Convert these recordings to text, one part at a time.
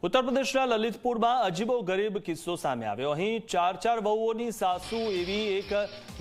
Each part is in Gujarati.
उत्तर प्रदेशના લલિતપુરમાં અજીબો ગરીબ કિસ્સો સામે આવ્યો। અહીં ચાર વહુઓની સાસુ એવી એક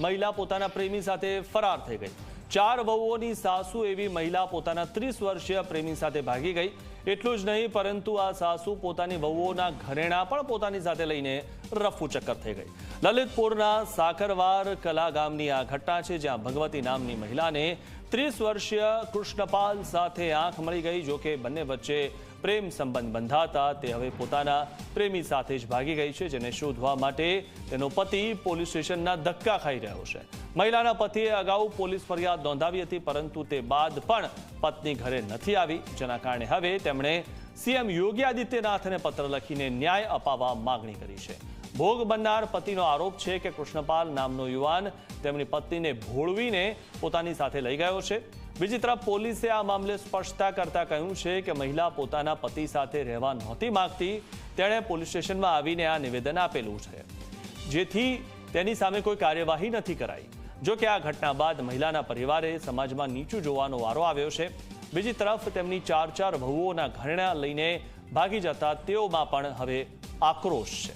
મહિલા પોતાના પ્રેમી સાથે ફરાર થઈ ગઈ। ચાર વહુઓની સાસુ એવી મહિલા પોતાના 30 વર્ષીય પ્રેમી સાથે ભાગી ગઈ। એટલું જ નહીં પરંતુ આ સાસુ પોતાની વહુઓના ઘરેણા પણ પોતાની સાથે લઈને રફુ ચક્કર થઈ ગઈ। લલિતપુરના સાકરવાર કલા ગામની આ ઘટના છે, જ્યાં ભગવતી નામની મહિલાને 30 વર્ષીય કૃષ્ણપાલ સાથે આંખ મળી ગઈ। જો કે બંને વચ્ચે પ્રેમ સંબંધ બંધાતા તે હવે પોતાના પ્રેમી સાથે જ ભાગી ગઈ છે, જેને શોધવા માટે તેનો પતિ પોલીસ સ્ટેશનના ધક્કા ખાઈ રહ્યો છે। મહિલાના પતિએ અગાઉ પોલીસ ફરિયાદ નોંધાવી હતી, પરંતુ તે બાદ પણ પત્ની ઘરે નથી આવી, જેના કારણે હવે તેમણે સીએમ યોગી આદિત્યનાથને પત્ર લખીને ન્યાય અપાવવા માંગણી કરી છે। ભોગ બનનાર પતિનો આરોપ છે કે કૃષ્ણપાલ નામનો યુવાન તેમની પત્નીને ભોળવીને પોતાની સાથે લઈ ગયો છે। બીજી તરફ પોલીસે આ મામલે સ્પષ્ટતા કરતા કહ્યું છે કે મહિલા પોતાના પતિ સાથે રહેવા નહોતી માંગતી। તેણે પોલીસ સ્ટેશનમાં આવીને આ નિવેદન આપેલું છે, જેથી તેની સામે કોઈ કાર્યવાહી નથી કરાઈ। જો કે આ ઘટના બાદ મહિલાના પરિવારે સમાજમાં નીચું જોવાનો વારો આવ્યો છે। બીજી તરફ તેમની ચાર વહુઓના ઘરેણા લઈને ભાગી જતા તેઓમાં પણ હવે આક્રોશ છે।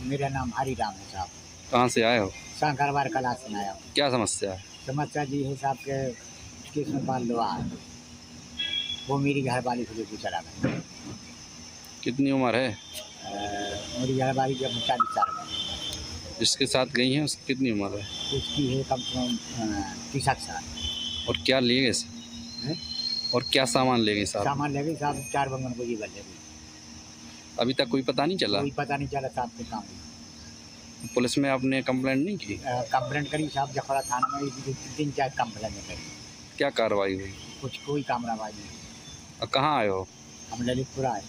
मेरा नाम हरिराम है साहब। कहाँ से आए हो? शंकरवार कला से आया हूँ। क्या समस्या है? समस्या जी है साहब के कृष्णपाल लोहा है, वो मेरी घरवाली से लेकर चला गया। कितनी उम्र है? मेरी घरवाली जब 40 साल है। जिसके साथ गई हैं उसकी कितनी उम्र है? उसकी है कम से कम 30 साल। और क्या ले गए? हैं? और क्या सामान ले गए साहब? सामान ले गई साहब, 4 बंगन को जीवन ले गई। अभी तक कोई पता नहीं चला? कोई पता नहीं चला साहब के काम। पुलिस में आपने कंप्लेंट नहीं की? कंप्लेंट करी साहब, जखौरा थाना में 3-4 कंप्लेंट करी। क्या कार्रवाई हुई? कुछ कोई कार्रवाई नहीं। कहाँ आए हो? हम ललितपुर आए।